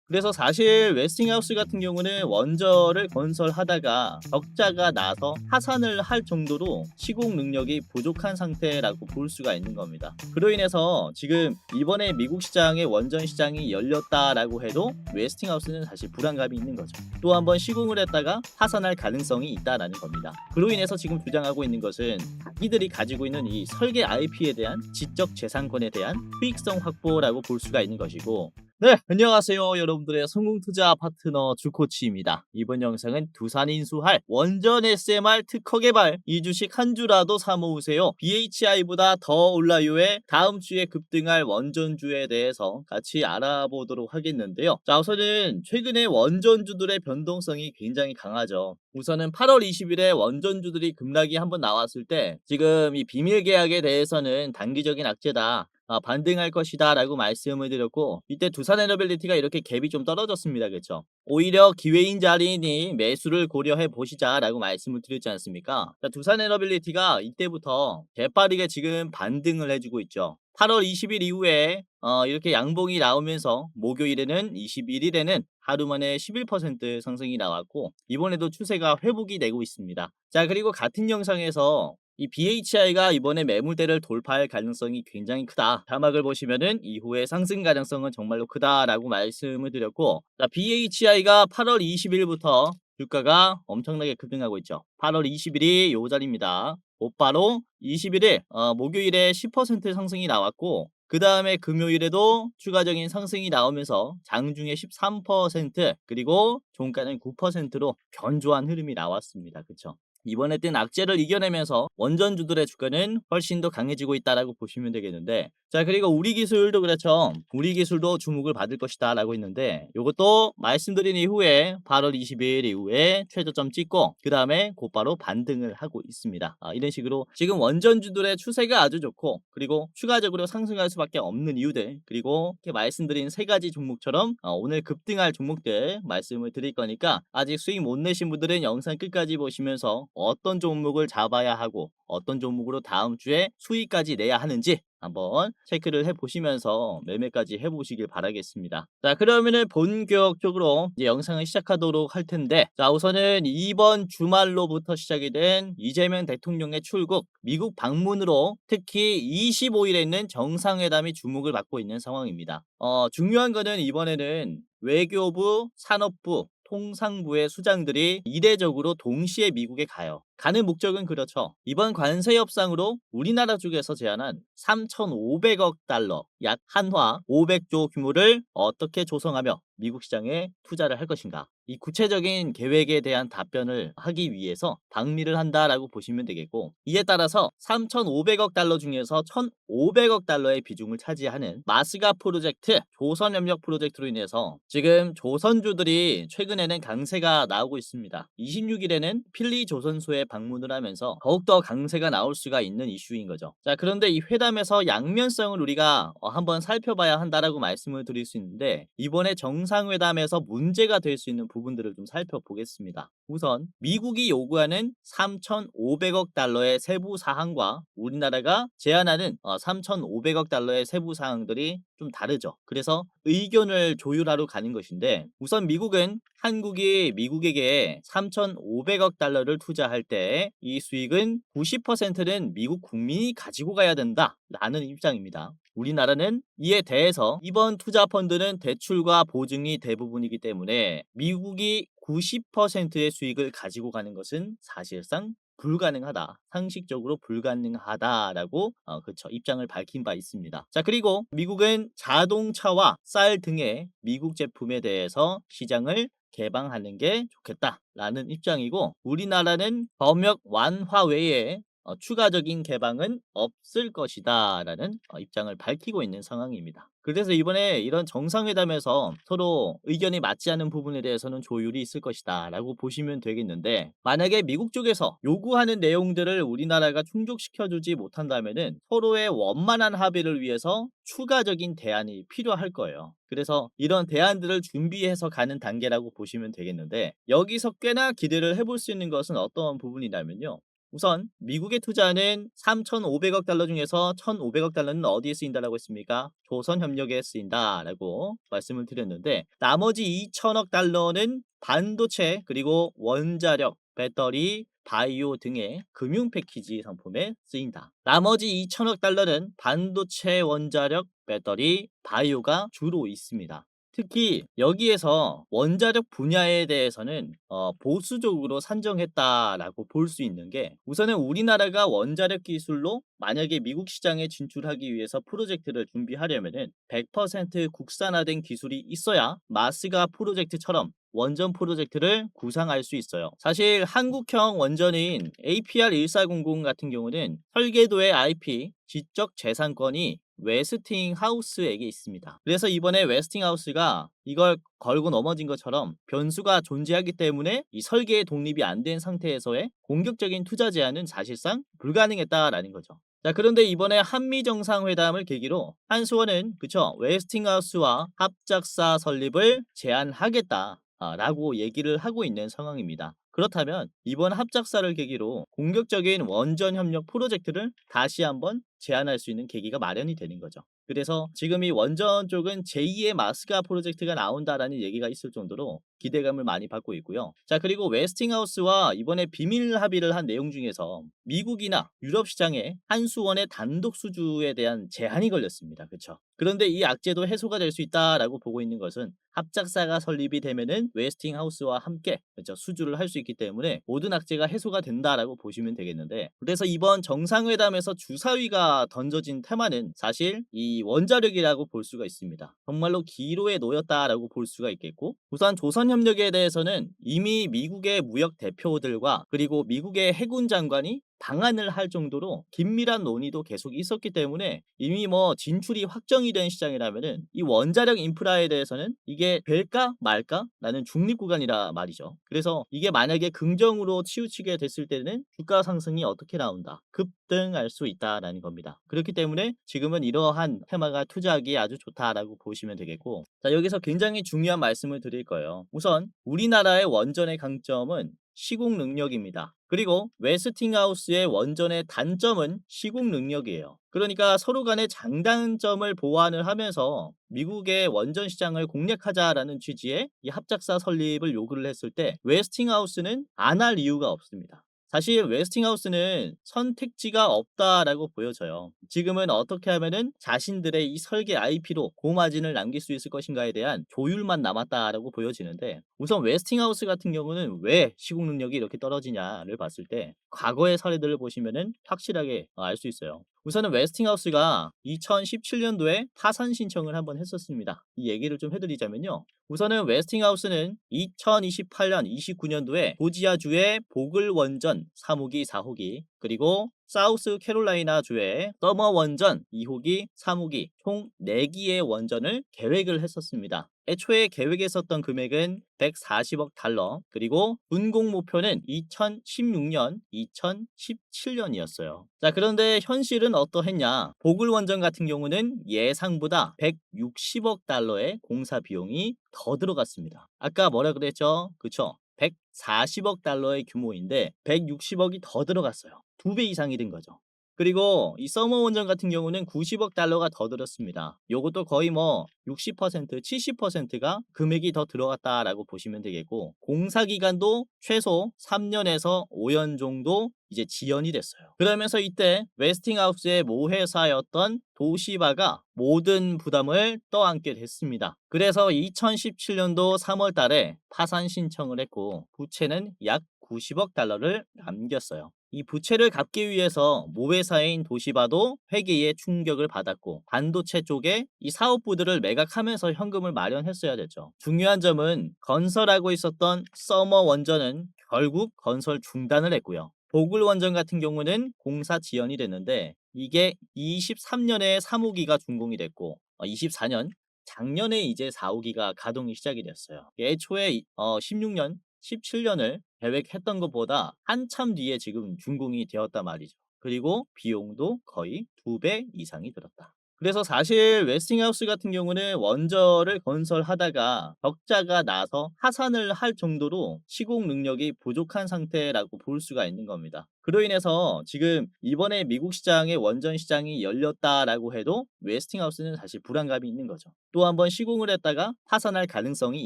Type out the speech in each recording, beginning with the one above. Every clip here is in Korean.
그래서 사실 웨스팅하우스 같은 경우는 원저를 건설하다가 적자가 나서 파산을 할 정도로 시공 능력이 부족한 상태라고 볼 수가 있는 겁니다. 그로 인해서 지금 이번에 미국 시장의 원전 시장이 열렸다라고 해도 웨스팅하우스는 사실 불안감이 있는 거죠. 또 한 번 시공을 했다가 파산할 가능성이 있다라는 겁니다. 그로 인해서 지금 주장하고 있는 것은 자기들이 가지고 있는 이 설계 IP에 대한 지적 재산권에 대한 수익성 확보라고 볼 수가 있는 것이고, 네, 안녕하세요. 여러분들의 성공투자 파트너 주코치입니다. 이번 영상은 두산 인수할 원전 SMR 특허 개발, 이 주식 한 주라도 사모으세요. BHI보다 더 올라요의 다음 주에 급등할 원전주에 대해서 같이 알아보도록 하겠는데요. 자, 우선은 최근에 원전주들의 변동성이 굉장히 강하죠. 우선은 8월 20일에 원전주들이 급락이 한번 나왔을 때 지금 이 비밀 계약에 대해서는 단기적인 악재다, 반등할 것이다 라고 말씀을 드렸고, 이때 두산에너빌리티가 이렇게 갭이 좀 떨어졌습니다. 그렇죠? 오히려 기회인 자리니 매수를 고려해 보시자 라고 말씀을 드렸지 않습니까? 자, 두산에너빌리티가 이때부터 재빠르게 지금 반등을 해주고 있죠. 8월 20일 이후에 이렇게 양봉이 나오면서 목요일에는 21일에는 하루 만에 11% 상승이 나왔고, 이번에도 추세가 회복이 되고 있습니다. 자, 그리고 같은 영상에서 이 BHI가 이번에 매물대를 돌파할 가능성이 굉장히 크다, 자막을 보시면은 이후에 상승 가능성은 정말로 크다라고 말씀을 드렸고, 자, BHI가 8월 20일부터 주가가 엄청나게 급등하고 있죠. 8월 20일이 요 자리입니다. 곧바로 21일 목요일에 10% 상승이 나왔고, 그 다음에 금요일에도 추가적인 상승이 나오면서 장중에 13%, 그리고 종가는 9%로 견조한 흐름이 나왔습니다. 그쵸? 이번에 뜬 악재를 이겨내면서 원전주들의 주가는 훨씬 더 강해지고 있다라고 보시면 되겠는데, 자, 그리고 우리 기술도 그렇죠. 우리 기술도 주목을 받을 것이다 라고 했는데, 이것도 말씀드린 이후에 8월 20일 이후에 최저점 찍고 그 다음에 곧바로 반등을 하고 있습니다. 이런 식으로 지금 원전주들의 추세가 아주 좋고, 그리고 추가적으로 상승할 수밖에 없는 이유들, 그리고 이렇게 말씀드린 세 가지 종목처럼 오늘 급등할 종목들 말씀을 드릴 거니까, 아직 수익 못 내신 분들은 영상 끝까지 보시면서 어떤 종목을 잡아야 하고 어떤 종목으로 다음 주에 수익까지 내야 하는지 한번 체크를 해보시면서 매매까지 해보시길 바라겠습니다. 자, 그러면은 본격적으로 이제 영상을 시작하도록 할 텐데, 자, 우선은 이번 주말로부터 시작이 된 이재명 대통령의 출국, 미국 방문으로 특히 25일에 있는 정상회담이 주목을 받고 있는 상황입니다. 중요한 거는 이번에는 외교부, 산업부, 통상부의 수장들이 이례적으로 동시에 미국에 가요. 가는 목적은 그렇죠. 이번 관세 협상으로 우리나라 쪽에서 제안한 3,500억 달러, 약 한화 500조 규모를 어떻게 조성하며 미국 시장에 투자를 할 것인가, 이 구체적인 계획에 대한 답변을 하기 위해서 방미를 한다라고 보시면 되겠고, 이에 따라서 3,500억 달러 중에서 1,500억 달러의 비중을 차지하는 마스가 프로젝트, 조선협력 프로젝트로 인해서 지금 조선주들이 최근에는 강세가 나오고 있습니다. 26일에는 필리 조선소에 방문을 하면서 더욱더 강세가 나올 수가 있는 이슈인 거죠. 자, 그런데 이 회담에서 양면성을 우리가 한번 살펴봐야 한다라고 말씀을 드릴 수 있는데, 이번에 정상회담에서 문제가 될 수 있는 부분들을 좀 살펴보겠습니다. 우선 미국이 요구하는 3,500억 달러의 세부 사항과 우리나라가 제안하는 3,500억 달러의 세부 사항들이 좀 다르죠. 그래서 의견을 조율하러 가는 것인데, 우선 미국은 한국이 미국에게 3,500억 달러를 투자할 때 이 수익은 90%는 미국 국민이 가지고 가야 된다라는 입장입니다. 우리나라는 이에 대해서 이번 투자 펀드는 대출과 보증이 대부분이기 때문에 미국이 90%의 수익을 가지고 가는 것은 사실상 불가능하다, 상식적으로 불가능하다라고 그쵸, 입장을 밝힌 바 있습니다. 자, 그리고 미국은 자동차와 쌀 등의 미국 제품에 대해서 시장을 개방하는 게 좋겠다라는 입장이고, 우리나라는 검역 완화 외에 추가적인 개방은 없을 것이다 라는 입장을 밝히고 있는 상황입니다. 그래서 이번에 이런 정상회담에서 서로 의견이 맞지 않는 부분에 대해서는 조율이 있을 것이다 라고 보시면 되겠는데, 만약에 미국 쪽에서 요구하는 내용들을 우리나라가 충족시켜주지 못한다면은 서로의 원만한 합의를 위해서 추가적인 대안이 필요할 거예요. 그래서 이런 대안들을 준비해서 가는 단계라고 보시면 되겠는데, 여기서 꽤나 기대를 해볼 수 있는 것은 어떤 부분이냐면요, 우선 미국의 투자는 3,500억 달러 중에서 1,500억 달러는 어디에 쓰인다라고 했습니까? 조선협력에 쓰인다라고 말씀을 드렸는데 나머지 2천억 달러는 반도체 그리고 원자력, 배터리, 바이오 등의 금융 패키지 상품에 쓰인다. 나머지 2천억 달러는 반도체, 원자력, 배터리, 바이오가 주로 있습니다. 특히 여기에서 원자력 분야에 대해서는 보수적으로 산정했다라고 볼 수 있는 게 우선은 우리나라가 원자력 기술로 만약에 미국 시장에 진출하기 위해서 프로젝트를 준비하려면은 100% 국산화된 기술이 있어야 마스가 프로젝트처럼 원전 프로젝트를 구상할 수 있어요. 사실 한국형 원전인 APR1400 같은 경우는 설계도의 IP, 지적 재산권이 웨스팅하우스에게 있습니다. 그래서 이번에 웨스팅하우스가 이걸 걸고 넘어진 것처럼 변수가 존재하기 때문에 이 설계의 독립이 안 된 상태에서의 공격적인 투자 제한은 사실상 불가능했다라는 거죠. 자, 그런데 이번에 한미 정상회담을 계기로 한수원은 그쵸 웨스팅하우스와 합작사 설립을 제안하겠다. 라고 얘기를 하고 있는 상황입니다. 그렇다면 이번 합작사를 계기로 공격적인 원전 협력 프로젝트를 다시 한번 제안할 수 있는 계기가 마련이 되는 거죠. 그래서 지금 이 원전 쪽은 제2의 마스가 프로젝트가 나온다라는 얘기가 있을 정도로 기대감을 많이 받고 있고요. 자, 그리고 웨스팅하우스와 이번에 비밀 합의를 한 내용 중에서 미국이나 유럽 시장에 한수원의 단독 수주에 대한 제한이 걸렸습니다. 그렇죠? 그런데 이 악재도 해소가 될 수 있다라고 보고 있는 것은 합작사가 설립이 되면은 웨스팅하우스와 함께 그렇죠? 수주를 할 수 있기 때문에 모든 악재가 해소가 된다라고 보시면 되겠는데 그래서 이번 정상회담에서 주사위가 던져진 테마는 사실 이 원자력이라고 볼 수가 있습니다. 정말로 기로에 놓였다라고 볼 수가 있겠고 우선 조선협력에 대해서는 이미 미국의 무역 대표들과 그리고 미국의 해군 장관이 방한을 할 정도로 긴밀한 논의도 계속 있었기 때문에 이미 뭐 진출이 확정이 된 시장이라면은 이 원자력 인프라에 대해서는 이게 될까 말까 라는 중립 구간이라 말이죠. 그래서 이게 만약에 긍정으로 치우치게 됐을 때는 주가 상승이 어떻게 나온다 급등할 수 있다라는 겁니다. 그렇기 때문에 지금은 이러한 테마가 투자하기에 아주 좋다라고 보시면 되겠고 자 여기서 굉장히 중요한 말씀을 드릴 거예요. 우선 우리나라의 원전의 강점은 시공 능력입니다. 그리고 웨스팅하우스의 원전의 단점은 시공 능력이에요. 그러니까 서로 간의 장단점을 보완을 하면서 미국의 원전 시장을 공략하자라는 취지의 이 합작사 설립을 요구를 했을 때 웨스팅하우스는 안 할 이유가 없습니다. 사실 웨스팅하우스는 선택지가 없다라고 보여져요. 지금은 어떻게 하면은 자신들의 이 설계 IP로 고마진을 남길 수 있을 것인가에 대한 조율만 남았다라고 보여지는데 우선 웨스팅하우스 같은 경우는 왜 시공 능력이 이렇게 떨어지냐를 봤을 때 과거의 사례들을 보시면은 확실하게 알 수 있어요. 우선은 웨스팅하우스가 2017년도에 파산 신청을 한번 했었습니다. 이 얘기를 좀 해드리자면요. 우선은 웨스팅하우스는 2028년, 29년도에 조지아주의 보글 원전 3호기, 4호기 그리고 사우스 캐롤라이나 주의 서머 원전 2호기, 3호기 총 4기의 원전을 계획을 했었습니다. 애초에 계획했었던 금액은 140억 달러 그리고 준공 목표는 2016년, 2017년이었어요. 자 그런데 현실은 어떠했냐 보글 원전 같은 경우는 예상보다 160억 달러의 공사 비용이 더 들어갔습니다. 아까 뭐라 그랬죠? 그쵸? 140억 달러의 규모인데 160억이 더 들어갔어요. 2배 이상이 된 거죠. 그리고 이 서머 원전 같은 경우는 90억 달러가 더 들었습니다. 요것도 거의 뭐 60%, 70%가 금액이 더 들어갔다라고 보시면 되겠고 공사 기간도 최소 3년에서 5년 정도 이제 지연이 됐어요. 그러면서 이때 웨스팅하우스의 모회사였던 도시바가 모든 부담을 떠안게 됐습니다. 그래서 2017년도 3월 달에 파산 신청을 했고 부채는 약 90억 달러를 남겼어요. 이 부채를 갚기 위해서 모회사인 도시바도 회계에 충격을 받았고 반도체 쪽에 이 사업부들을 매각하면서 현금을 마련했어야 됐죠. 중요한 점은 건설하고 있었던 서머 원전은 결국 건설 중단을 했고요. 보글 원전 같은 경우는 공사 지연이 됐는데 이게 23년에 3호기가 준공이 됐고 24년 작년에 이제 4호기가 가동이 시작이 됐어요. 애초에 16년, 17년을 계획했던 것보다 한참 뒤에 지금 준공이 되었단 말이죠. 그리고 비용도 거의 2배 이상이 들었다. 그래서 사실 웨스팅하우스 같은 경우는 원저를 건설하다가 적자가 나서 하산을 할 정도로 시공 능력이 부족한 상태라고 볼 수가 있는 겁니다. 그로 인해서 지금 이번에 미국 시장의 원전 시장이 열렸다라고 해도 웨스팅하우스는 사실 불안감이 있는 거죠. 또 한번 시공을 했다가 파산할 가능성이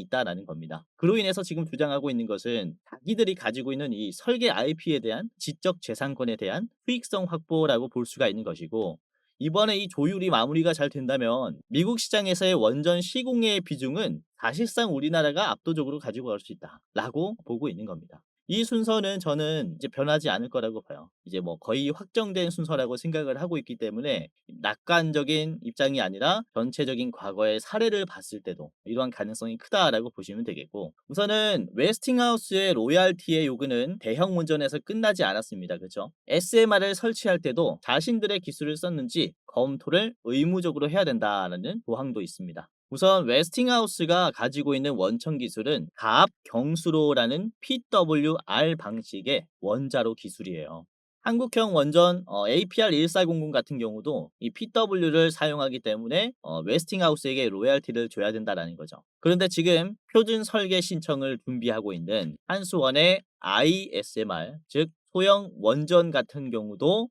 있다라는 겁니다. 그로 인해서 지금 주장하고 있는 것은 자기들이 가지고 있는 이 설계 IP에 대한 지적 재산권에 대한 수익성 확보라고 볼 수가 있는 것이고, 이번에 이 조율이 마무리가 잘 된다면 미국 시장에서의 원전 시공의 비중은 사실상 우리나라가 압도적으로 가지고 갈 수 있다라고 보고 있는 겁니다. 이 순서는 저는 이제 변하지 않을 거라고 봐요. 이제 뭐 거의 확정된 순서라고 생각을 하고 있기 때문에 낙관적인 입장이 아니라 전체적인 과거의 사례를 봤을 때도 이러한 가능성이 크다라고 보시면 되겠고, 우선은 웨스팅하우스의 로얄티의 요구는 대형 원전에서 끝나지 않았습니다. 그렇죠? SMR을 설치할 때도 자신들의 기술을 썼는지 검토를 의무적으로 해야 된다는 조항도 있습니다. 우선 웨스팅하우스가 가지고 있는 원천 기술은 가압 경수로라는 PWR 방식의 원자로 기술이에요. 한국형 원전 APR1400 같은 경우도 이 PW를 사용하기 때문에 웨스팅하우스에게 로열티를 줘야 된다라는 거죠. 그런데 지금 표준 설계 신청을 준비하고 있는 한수원의 ISMR, 즉 소형 원전 같은 경우도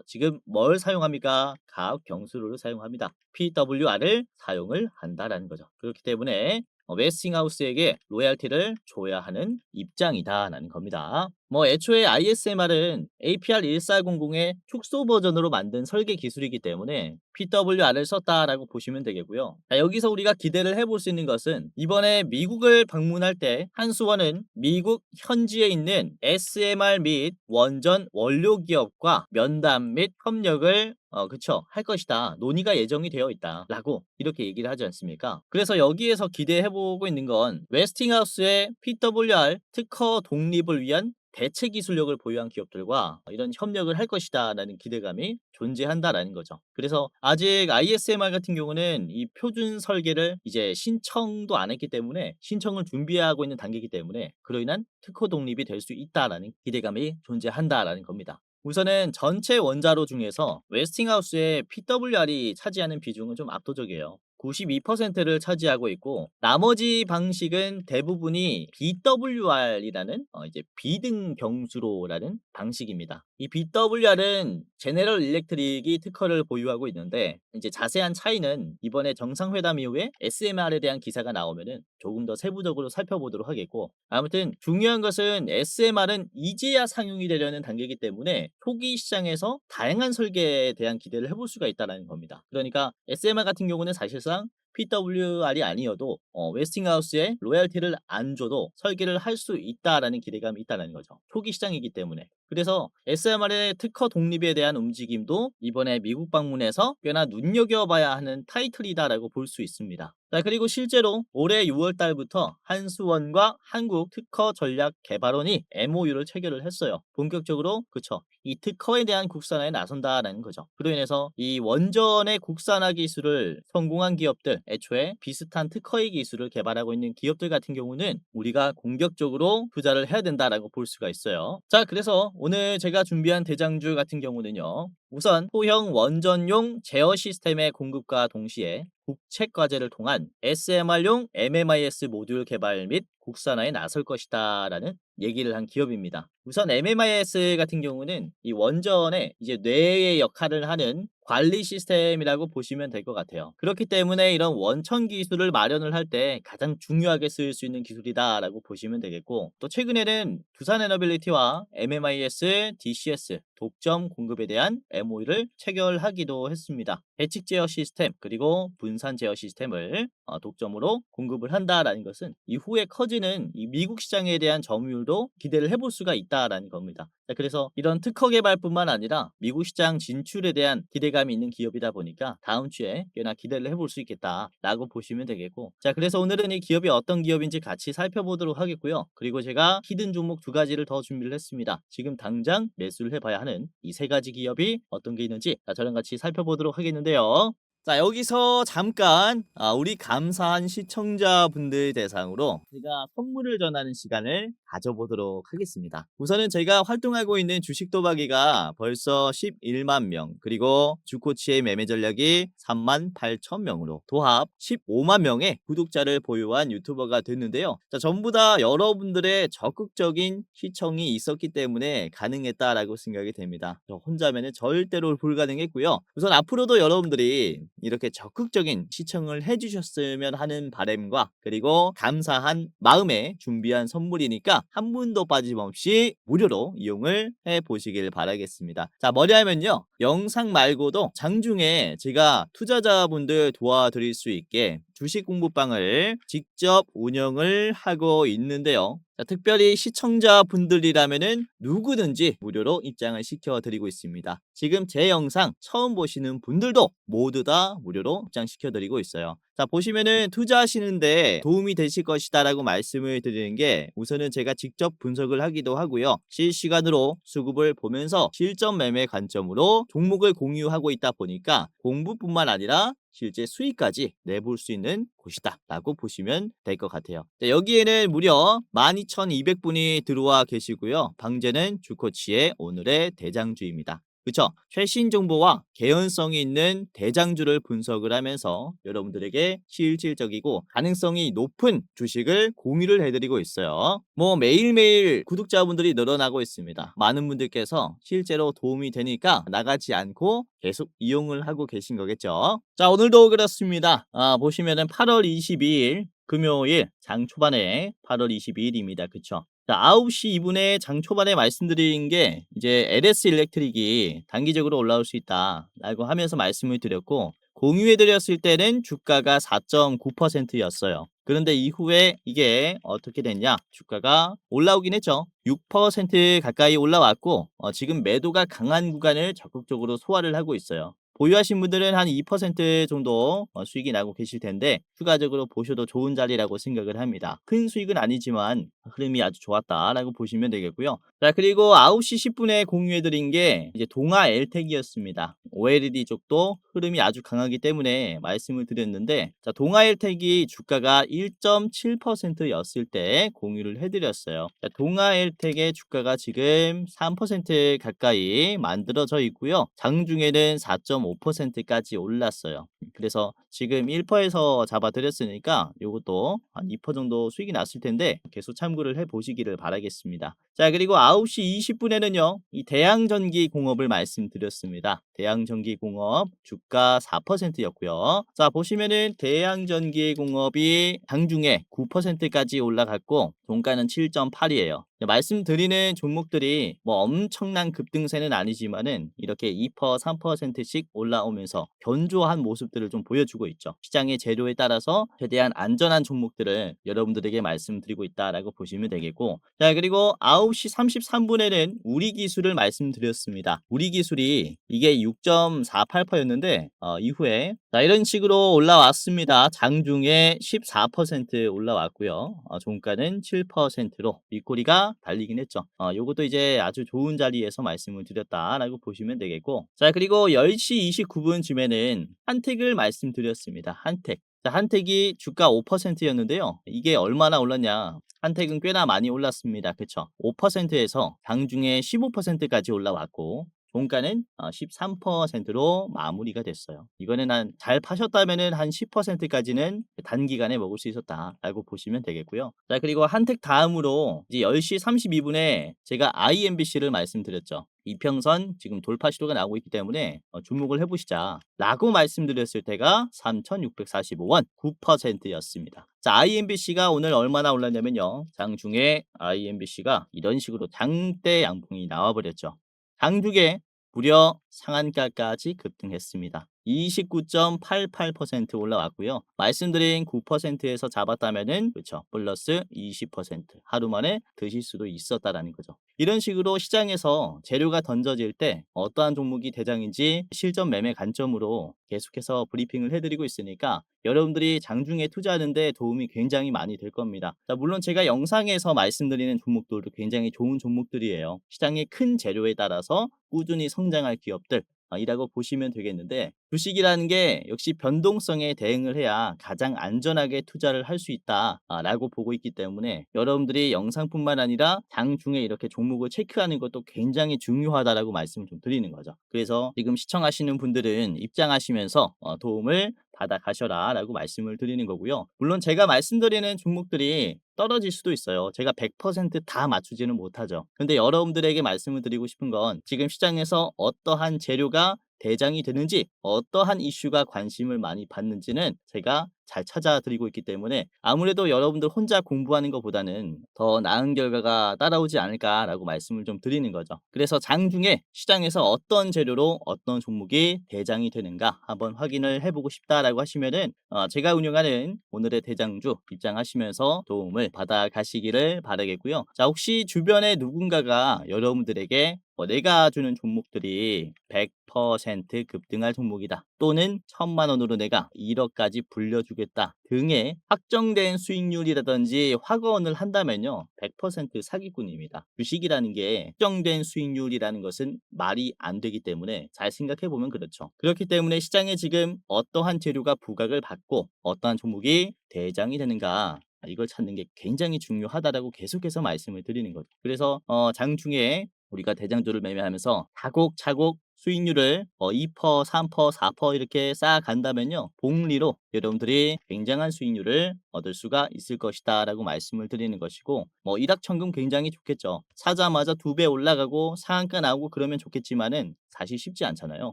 지금 뭘 사용합니까? 가압 경수로를 사용합니다. PWR을 사용을 한다라는 거죠. 그렇기 때문에 웨스팅하우스에게 로얄티를 줘야 하는 입장이다라는 겁니다. 뭐 애초에 ISMR은 APR1400의 축소 버전으로 만든 설계 기술이기 때문에 PWR을 썼다라고 보시면 되겠고요. 자, 여기서 우리가 기대를 해볼 수 있는 것은 이번에 미국을 방문할 때 한수원은 미국 현지에 있는 SMR 및 원전 원료 기업과 면담 및 협력을 그쵸, 할 것이다. 논의가 예정이 되어 있다라고 이렇게 얘기를 하지 않습니까? 그래서 여기에서 기대해보고 있는 건 웨스팅하우스의 PWR 특허 독립을 위한 대체 기술력을 보유한 기업들과 이런 협력을 할 것이다라는 기대감이 존재한다라는 거죠. 그래서 아직 ISMR 같은 경우는 이 표준 설계를 이제 신청도 안 했기 때문에 신청을 준비하고 있는 단계이기 때문에 그로 인한 특허 독립이 될 수 있다라는 기대감이 존재한다라는 겁니다. 우선은 전체 원자로 중에서 웨스팅하우스의 PWR이 차지하는 비중은 좀 압도적이에요. 92%를 차지하고 있고, 나머지 방식은 대부분이 BWR이라는 이제 비등 경수로라는 방식입니다. 이 BWR은 제네럴 일렉트릭이 특허를 보유하고 있는데, 이제 자세한 차이는 이번에 정상회담 이후에 SMR에 대한 기사가 나오면은 조금 더 세부적으로 살펴보도록 하겠고, 아무튼 중요한 것은 SMR은 이제야 상용이 되려는 단계이기 때문에 초기 시장에서 다양한 설계에 대한 기대를 해볼 수가 있다는 겁니다. 그러니까 SMR 같은 경우는 사실상 PWR이 아니어도 웨스팅하우스에 로얄티를 안 줘도 설계를 할 수 있다라는 기대감이 있다는 거죠. 초기 시장이기 때문에. 그래서 SMR의 특허 독립에 대한 움직임도 이번에 미국 방문에서 꽤나 눈여겨봐야 하는 타이틀이다라고 볼 수 있습니다. 자, 그리고 실제로 올해 6월 달부터 한수원과 한국특허전략개발원이 MOU를 체결을 했어요. 본격적으로 그쵸, 이 특허에 대한 국산화에 나선다라는 거죠. 그로 인해서 이 원전의 국산화 기술을 성공한 기업들, 애초에 비슷한 특허의 기술을 개발하고 있는 기업들 같은 경우는 우리가 공격적으로 투자를 해야 된다라고 볼 수가 있어요. 자, 그래서 오늘 제가 준비한 대장주 같은 경우는요, 우선 소형 원전용 제어 시스템의 공급과 동시에 국책 과제를 통한 SMR용 MMIS 모듈 개발 및 국산화에 나설 것이다 라는 얘기를 한 기업입니다. 우선 MMIS 같은 경우는 이 원전의 이제 뇌의 역할을 하는 관리 시스템이라고 보시면 될 것 같아요. 그렇기 때문에 이런 원천 기술을 마련을 할 때 가장 중요하게 쓰일 수 있는 기술이다라고 보시면 되겠고, 또 최근에는 두산에너빌리티와 MMIS, DCS 독점 공급에 대한 MOU를 체결하기도 했습니다. 배칙 제어 시스템 그리고 분산 제어 시스템을 독점으로 공급을 한다라는 것은 이후에 커지는 이 미국 시장에 대한 점유율도 기대를 해볼 수가 있다라는 겁니다. 자, 그래서 이런 특허 개발뿐만 아니라 미국 시장 진출에 대한 기대감이 있는 기업이다 보니까 다음 주에 꽤나 기대를 해볼 수 있겠다라고 보시면 되겠고, 자, 그래서 오늘은 이 기업이 어떤 기업인지 같이 살펴보도록 하겠고요. 그리고 제가 히든 종목 두 가지를 더 준비를 했습니다. 지금 당장 매수를 해봐야 하는 이 세 가지 기업이 어떤 게 있는지 저랑 같이 살펴보도록 하겠는데요. 자, 여기서 잠깐 우리 감사한 시청자분들 대상으로 제가 선물을 전하는 시간을 가져보도록 하겠습니다. 우선은 제가 활동하고 있는 주식 도박이가 벌써 11만 명, 그리고 주코치의 매매 전략이 3만 8천 명으로 도합 15만 명의 구독자를 보유한 유튜버가 됐는데요. 자, 전부 다 여러분들의 적극적인 시청이 있었기 때문에 가능했다라고 생각이 됩니다. 저 혼자면은 절대로 불가능했고요. 우선 앞으로도 여러분들이 이렇게 적극적인 시청을 해주셨으면 하는 바람과, 그리고 감사한 마음에 준비한 선물이니까 한 분도 빠짐없이 무료로 이용을 해보시길 바라겠습니다. 자, 뭐냐면요, 영상 말고도 장중에 제가 투자자분들 도와드릴 수 있게 주식 공부방을 직접 운영을 하고 있는데요. 자, 특별히 시청자분들이라면은 누구든지 무료로 입장을 시켜드리고 있습니다. 지금 제 영상 처음 보시는 분들도 모두 다 무료로 입장시켜드리고 있어요. 자, 보시면은 투자하시는데 도움이 되실 것이다 라고 말씀을 드리는 게, 우선은 제가 직접 분석을 하기도 하고요. 실시간으로 수급을 보면서 실전 매매 관점으로 종목을 공유하고 있다 보니까 공부뿐만 아니라 실제 수익까지 내볼 수 있는 곳이다 라고 보시면 될 것 같아요. 자, 여기에는 무려 12,200분이 들어와 계시고요. 방제는 주코치의 오늘의 대장주입니다. 그쵸? 최신 정보와 개연성이 있는 대장주를 분석을 하면서 여러분들에게 실질적이고 가능성이 높은 주식을 공유를 해드리고 있어요. 뭐 매일매일 구독자분들이 늘어나고 있습니다. 많은 분들께서 실제로 도움이 되니까 나가지 않고 계속 이용을 하고 계신 거겠죠. 자, 오늘도 그렇습니다. 보시면은 8월 22일 금요일 장 초반에 8월 22일입니다. 그쵸? 자, 9시 2분에 장 초반에 말씀드린 게 이제 LS 일렉트릭이 단기적으로 올라올 수 있다 라고 하면서 말씀을 드렸고, 공유해드렸을 때는 주가가 4.9%였어요. 그런데 이후에 이게 어떻게 됐냐? 주가가 올라오긴 했죠. 6% 가까이 올라왔고, 지금 매도가 강한 구간을 적극적으로 소화를 하고 있어요. 보유하신 분들은 한 2% 정도 수익이 나고 계실 텐데, 추가적으로 보셔도 좋은 자리라고 생각을 합니다. 큰 수익은 아니지만 흐름이 아주 좋았다라고 보시면 되겠고요. 자, 그리고 9시 10분에 공유해드린 게 이제 동아 엘텍이었습니다. OLED 쪽도 흐름이 아주 강하기 때문에 말씀을 드렸는데, 자, 동아 엘텍이 주가가 1.7%였을 때 공유를 해드렸어요. 자, 동아 엘텍의 주가가 지금 3% 가까이 만들어져 있고요. 장중에는 4.5%까지 올랐어요. 그래서 지금 1%에서 잡아드렸으니까 요것도 한 2% 정도 수익이 났을 텐데 계속 참고를 해보시기를 바라겠습니다. 자, 그리고 9시 20분에는요 이 대양전기공업을 말씀드렸습니다. 대양전기공업 주가 4%였고요. 자, 보시면은 대양전기공업이 장중에 9%까지 올라갔고 종가는 7.8이에요. 말씀드리는 종목들이 뭐 엄청난 급등세는 아니지만은 이렇게 2%, 3%씩 올라오면서 견조한 모습들을 좀 보여주고 있죠. 시장의 재료에 따라서 최대한 안전한 종목들을 여러분들에게 말씀드리고 있다라고 보시면 되겠고, 자, 그리고 9시 33분에는 우리기술을 말씀드렸습니다. 우리기술이 이게 6.48%였는데 이후에 자, 이런 식으로 올라왔습니다. 장중에 14% 올라왔고요. 종가는 7%로 윗꼬리가 달리긴 했죠. 요것도 이제 아주 좋은 자리에서 말씀을 드렸다라고 보시면 되겠고, 자, 그리고 10시 29분쯤에는 한택을 말씀드렸습니다. 한택. 자, 한택이 주가 5%였는데요. 이게 얼마나 올랐냐? 한택은 꽤나 많이 올랐습니다. 그쵸? 5%에서 장중에 15%까지 올라왔고, 종가는 13%로 마무리가 됐어요. 이거는 잘 파셨다면은 한 10%까지는 단기간에 먹을 수 있었다라고 보시면 되겠고요. 자, 그리고 한택 다음으로 이제 10시 32분에 제가 IMBC를 말씀드렸죠. 이평선 지금 돌파 시도가 나오고 있기 때문에 주목을 해보시자 라고 말씀드렸을 때가 3,645원 9%였습니다. 자, IMBC가 오늘 얼마나 올랐냐면요, 장중에 IMBC가 이런 식으로 장대 양봉이 나와버렸죠. 장중에 무려 상한가까지 급등했습니다. 29.88% 올라왔고요. 말씀드린 9%에서 잡았다면은 그렇죠, 플러스 20% 하루 만에 드실 수도 있었다라는 거죠. 이런 식으로 시장에서 재료가 던져질 때 어떠한 종목이 대장인지 실전 매매 관점으로 계속해서 브리핑을 해드리고 있으니까 여러분들이 장중에 투자하는데 도움이 굉장히 많이 될 겁니다. 자, 물론 제가 영상에서 말씀드리는 종목들도 굉장히 좋은 종목들이에요. 시장의 큰 재료에 따라서 꾸준히 성장할 기업들, 이라고 보시면 되겠는데, 주식이라는 게 역시 변동성에 대응을 해야 가장 안전하게 투자를 할 수 있다라고 보고 있기 때문에 여러분들이 영상뿐만 아니라 장중에 이렇게 종목을 체크하는 것도 굉장히 중요하다라고 말씀을 좀 드리는 거죠. 그래서 지금 시청하시는 분들은 입장하시면서 도움을 받아 가셔라라고 말씀을 드리는 거고요. 물론 제가 말씀드리는 종목들이 떨어질 수도 있어요. 제가 100%다 맞추지는 못하죠. 근데 여러분들에게 말씀을 드리고 싶은 건 지금 시장에서 어떠한 재료가 대장이 되는지, 어떠한 이슈가 관심을 많이 받는지는 제가 잘 찾아드리고 있기 때문에 아무래도 여러분들 혼자 공부하는 것보다는 더 나은 결과가 따라오지 않을까라고 말씀을 좀 드리는 거죠. 그래서 장중에 시장에서 어떤 재료로 어떤 종목이 대장이 되는가 한번 확인을 해보고 싶다라고 하시면은 제가 운영하는 오늘의 대장주 입장하시면서 도움을 받아 가시기를 바라겠고요. 자, 혹시 주변에 누군가가 여러분들에게 내가 주는 종목들이 100% 급등할 종목이다, 또는 1000만 원으로 내가 1억까지 불려주겠다 등의 확정된 수익률이라든지 확언을 한다면요, 100% 사기꾼입니다. 주식이라는 게 확정된 수익률이라는 것은 말이 안 되기 때문에 잘 생각해 보면 그렇죠. 그렇기 때문에 시장에 지금 어떠한 재료가 부각을 받고 어떠한 종목이 대장이 되는가, 이걸 찾는 게 굉장히 중요하다라고 계속해서 말씀을 드리는 거죠. 그래서 장중에 우리가 대장주를 매매하면서 차곡차곡 수익률을 2%, 3%, 4% 이렇게 쌓아간다면요, 복리로 여러분들이 굉장한 수익률을 얻을 수가 있을 것이다라고 말씀을 드리는 것이고, 일확천금 굉장히 좋겠죠. 사자마자 2배 올라가고 상한가 나오고 그러면 좋겠지만은 사실 쉽지 않잖아요.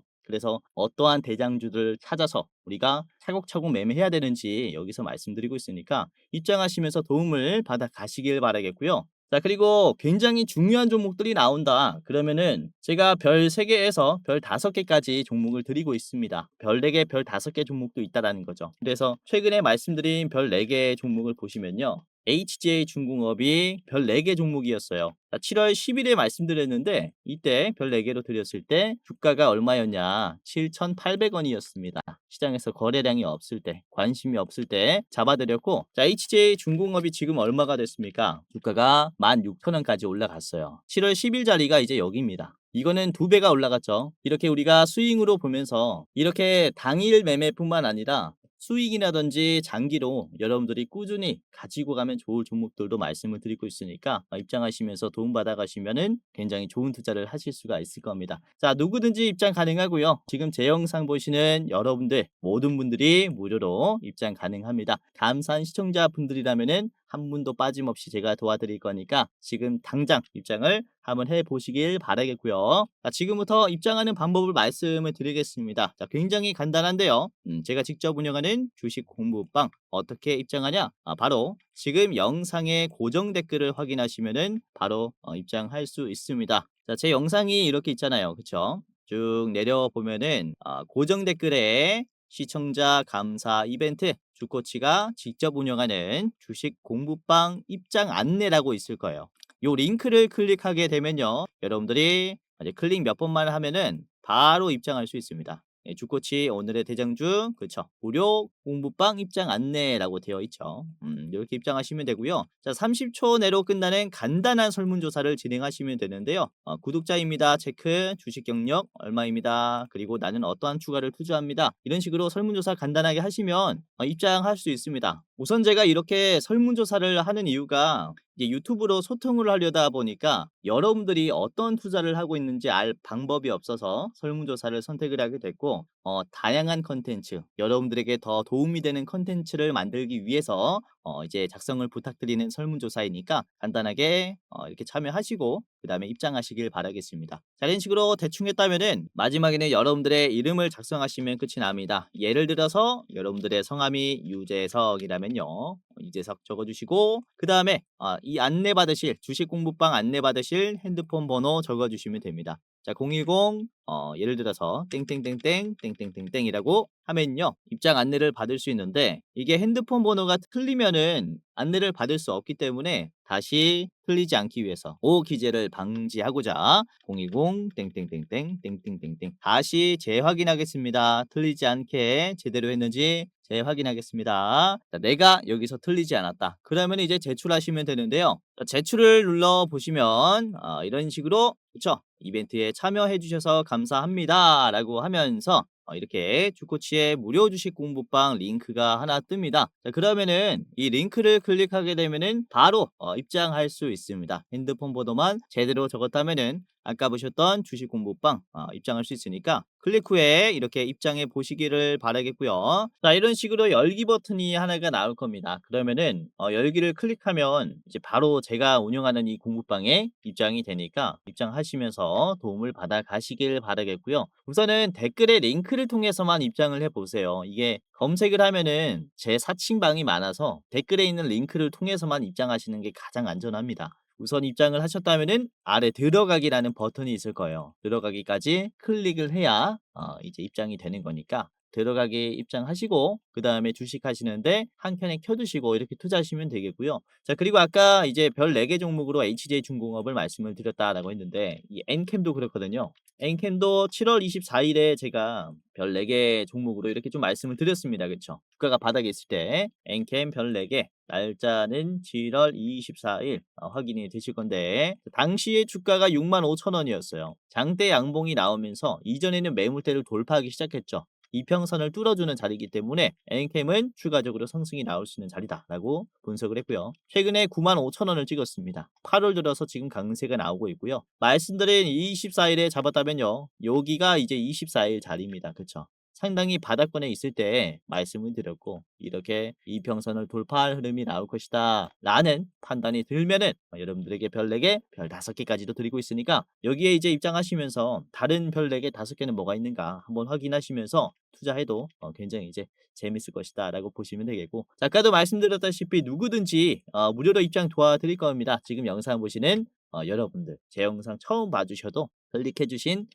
그래서 어떠한 대장주들을 찾아서 우리가 차곡차곡 매매해야 되는지 여기서 말씀드리고 있으니까 입장하시면서 도움을 받아 가시길 바라겠고요. 자, 그리고 굉장히 중요한 종목들이 나온다 그러면은 제가 별 3개에서 별 5개까지 종목을 드리고 있습니다. 별 4개, 별 5개 종목도 있다라는 거죠. 그래서 최근에 말씀드린 별 4개 종목을 보시면요, HJ 중공업이 별 4개 종목이었어요. 7월 10일에 말씀드렸는데 이때 별 4개로 드렸을 때 주가가 얼마였냐? 7,800원이었습니다. 시장에서 거래량이 없을 때, 관심이 없을 때 잡아드렸고, 자, HJ중공업이 지금 얼마가 됐습니까? 주가가 16,000원까지 올라갔어요. 7월 10일 자리가 이제 여기입니다. 이거는 2배가 올라갔죠. 이렇게 우리가 스윙으로 보면서 이렇게 당일 매매뿐만 아니라 수익이라든지 장기로 여러분들이 꾸준히 가지고 가면 좋을 종목들도 말씀을 드리고 있으니까 입장하시면서 도움받아 가시면은 굉장히 좋은 투자를 하실 수가 있을 겁니다. 자, 누구든지 입장 가능하고요. 지금 제 영상 보시는 여러분들 모든 분들이 무료로 입장 가능합니다. 감사한 시청자분들이라면은 한 분도 빠짐없이 제가 도와드릴 거니까 지금 당장 입장을 한번 해보시길 바라겠고요. 자, 지금부터 입장하는 방법을 말씀을 드리겠습니다. 자, 굉장히 간단한데요. 제가 직접 운영하는 주식 공부방 어떻게 입장하냐? 바로 지금 영상의 고정 댓글을 확인하시면은 바로 입장할 수 있습니다. 자, 제 영상이 이렇게 있잖아요. 그쵸? 쭉 내려보면은 고정 댓글에 시청자 감사 이벤트, 주코치가 직접 운영하는 주식 공부방 입장 안내라고 있을 거예요. 요 링크를 클릭하게 되면요, 여러분들이 이제 클릭 몇 번만 하면은 바로 입장할 수 있습니다. 주코치 오늘의 대장주, 그쵸, 무료 공부방 입장 안내라고 되어 있죠. 이렇게 입장하시면 되고요. 자, 30초 내로 끝나는 간단한 설문조사를 진행하시면 되는데요. 구독자입니다 체크, 주식 경력 얼마입니다, 그리고 나는 어떠한 추가를 투자합니다, 이런 식으로 설문조사 간단하게 하시면 입장할 수 있습니다. 우선 제가 이렇게 설문조사를 하는 이유가 이제 유튜브로 소통을 하려다 보니까 여러분들이 어떤 투자를 하고 있는지 알 방법이 없어서 설문조사를 선택을 하게 됐고, 다양한 컨텐츠, 여러분들에게 더 도움이 되는 컨텐츠를 만들기 위해서 이제 작성을 부탁드리는 설문조사이니까 간단하게 이렇게 참여하시고 그 다음에 입장하시길 바라겠습니다. 자, 이런 식으로 대충 했다면은 마지막에는 여러분들의 이름을 작성하시면 끝이 납니다. 예를 들어서 여러분들의 성함이 유재석이라면요, 이재석 적어주시고 그 다음에 이 안내받으실 주식 공부방 안내받으실 핸드폰 번호 적어주시면 됩니다. 자, 010 예를 들어서 땡땡땡땡 땡땡땡땡이라고 하면요, 입장 안내를 받을 수 있는데 이게 핸드폰 번호가 틀리면은 안내를 받을 수 없기 때문에 다시 틀리지 않기 위해서 오기재를 방지하고자 010 땡땡땡땡 땡땡땡땡 다시 재확인하겠습니다. 틀리지 않게 제대로 했는지 재확인하겠습니다. 자, 내가 여기서 틀리지 않았다 그러면 이제 제출하시면 되는데요. 자, 제출을 눌러 보시면 이런 식으로 그쵸? 이벤트에 참여해 주셔서 감사합니다라고 하면서 이렇게 주코치의 무료 주식 공부방 링크가 하나 뜹니다. 자, 그러면은 이 링크를 클릭하게 되면은 바로 입장할 수 있습니다. 핸드폰 번호만 제대로 적었다면은 아까 보셨던 주식 공부방 입장할 수 있으니까 클릭 후에 이렇게 입장해 보시기를 바라겠고요. 자, 이런 식으로 열기 버튼이 하나가 나올 겁니다. 그러면은 열기를 클릭하면 이제 바로 제가 운영하는 이 공부방에 입장이 되니까 입장하시면서 도움을 받아 가시길 바라겠고요. 우선은 댓글에 링크를 통해서만 입장을 해 보세요. 이게 검색을 하면은 제 사칭방이 많아서 댓글에 있는 링크를 통해서만 입장하시는 게 가장 안전합니다. 우선 입장을 하셨다면은 아래 들어가기라는 버튼이 있을 거예요. 들어가기까지 클릭을 해야 이제 입장이 되는 거니까 들어가기 입장하시고 그다음에 주식 하시는데 한 켠에 켜 두시고 이렇게 투자하시면 되겠고요. 자, 그리고 아까 이제 별 4개 종목으로 HJ중공업을 말씀을 드렸다라고 했는데 이 엔캠도 그렇거든요. 엔캠도 7월 24 일에 제가 별 4개 종목으로 이렇게 좀 말씀을 드렸습니다. 그쵸? 주가가 바닥에 있을 때 엔캠 별 4개 날짜는 7월 24일 확인이 되실 건데 당시에 주가가 65,000원이었어요. 장대 양봉이 나오면서 이전에는 매물대를 돌파하기 시작했죠. 이평선을 뚫어주는 자리이기 때문에 엔캠은 추가적으로 상승이 나올 수 있는 자리다라고 분석을 했고요. 최근에 95,000원을 찍었습니다. 8월 들어서 지금 강세가 나오고 있고요. 말씀드린 24일에 잡았다면요. 여기가 이제 24일 자리입니다. 그쵸? 상당히 바닥권에 있을 때 말씀을 드렸고 이렇게 이평선을 돌파할 흐름이 나올 것이다 라는 판단이 들면은 여러분들에게 별 4개, 별 5개까지도 드리고 있으니까 여기에 이제 입장하시면서 다른 별 4개, 5개는 뭐가 있는가 한번 확인하시면서 투자해도 굉장히 이제 재밌을 것이다 라고 보시면 되겠고 자, 아까도 말씀드렸다시피 누구든지 무료로 입장 도와드릴 겁니다. 지금 영상 보시는 여러분들 제 영상 처음 봐주셔도 클릭해 주신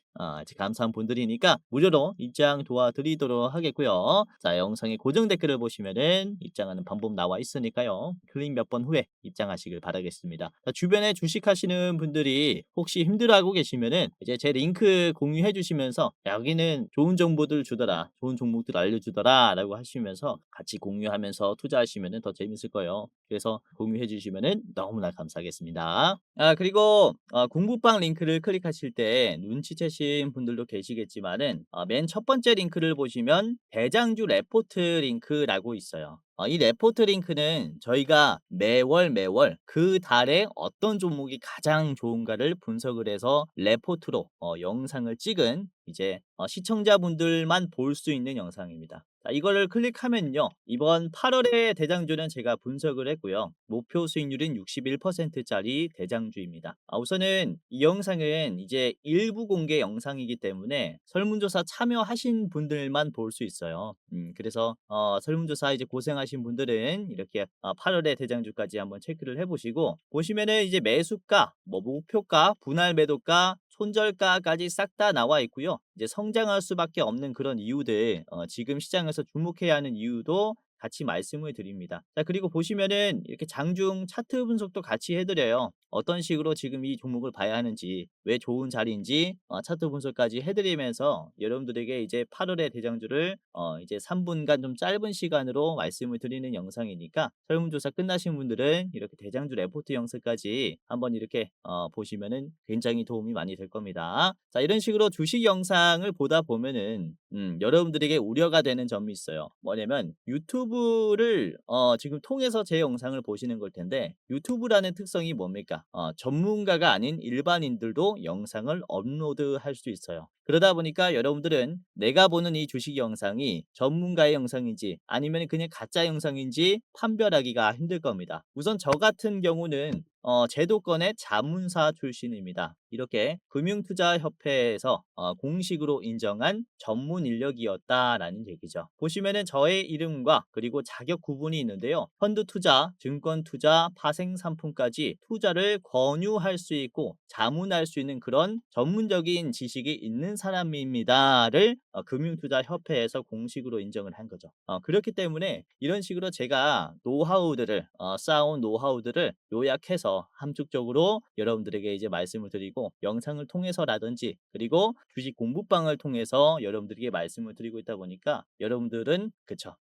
이제 감사한 분들이니까 무료로 입장 도와드리도록 하겠고요. 자, 영상의 고정 댓글을 보시면은 입장하는 방법 나와 있으니까요. 클릭 몇 번 후에 입장하시길 바라겠습니다. 자, 주변에 주식하시는 분들이 혹시 힘들어하고 계시면은 이제 제 링크 공유해 주시면서 여기는 좋은 정보들 주더라, 좋은 종목들 알려주더라라고 하시면서 같이 공유하면서 투자하시면은 더 재밌을 거예요. 그래서 공유해 주시면은 너무나 감사하겠습니다. 그리고 공부방 링크를 클릭하실 때 눈치채신 분들도 계시겠지만은 맨 첫 번째 링크를 보시면 대장주 레포트 링크라고 있어요. 이 레포트 링크는 저희가 매월 그 달에 어떤 종목이 가장 좋은가를 분석을 해서 레포트로 영상을 찍은 이제 시청자분들만 볼 수 있는 영상입니다. 자, 이거를 클릭하면요. 이번 8월의 대장주는 제가 분석을 했고요. 목표 수익률은 61%짜리 대장주입니다. 우선은 이 영상은 이제 일부 공개 영상이기 때문에 설문조사 참여하신 분들만 볼 수 있어요. 그래서 설문조사 이제 고생하신 분들은 이렇게 8월의 대장주까지 한번 체크를 해보시고 보시면은 이제 매수가, 뭐 목표가, 분할 매도가, 손절가까지 싹 다 나와 있고요. 이제 성장할 수밖에 없는 그런 이유들, 지금 시장에서 주목해야 하는 이유도 같이 말씀을 드립니다. 자, 그리고 보시면은 이렇게 장중 차트 분석도 같이 해드려요. 어떤 식으로 지금 이 종목을 봐야 하는지, 왜 좋은 자리인지 차트 분석까지 해드리면서 여러분들에게 이제 8월의 대장주를 이제 3분간 좀 짧은 시간으로 말씀을 드리는 영상이니까 설문조사 끝나신 분들은 이렇게 대장주 레포트 영상까지 한번 이렇게 보시면은 굉장히 도움이 많이 될 겁니다. 자, 이런 식으로 주식 영상을 보다 보면은 여러분들에게 우려가 되는 점이 있어요. 뭐냐면 유튜브를 지금 통해서 제 영상을 보시는 걸 텐데 유튜브라는 특성이 뭡니까? 전문가가 아닌 일반인들도 영상을 업로드할 수 있어요. 그러다 보니까 여러분들은 내가 보는 이 주식 영상이 전문가의 영상인지 아니면 그냥 가짜 영상인지 판별하기가 힘들 겁니다. 우선 저 같은 경우는 제도권의 자문사 출신입니다. 이렇게 금융투자협회에서 공식으로 인정한 전문 인력이었다라는 얘기죠. 보시면은 저의 이름과 그리고 자격 구분이 있는데요. 펀드 투자, 증권 투자, 파생 상품까지 투자를 권유할 수 있고 자문할 수 있는 그런 전문적인 지식이 있는 사람입니다를 금융투자협회에서 공식으로 인정을 한 거죠. 그렇기 때문에 이런 식으로 제가 노하우들을 쌓아온 노하우들을 요약해서 함축적으로 여러분들에게 이제 말씀을 드리고 영상을 통해서라든지 그리고 주식 공부방을 통해서 여러분들에게 말씀을 드리고 있다 보니까 여러분들은 그쵸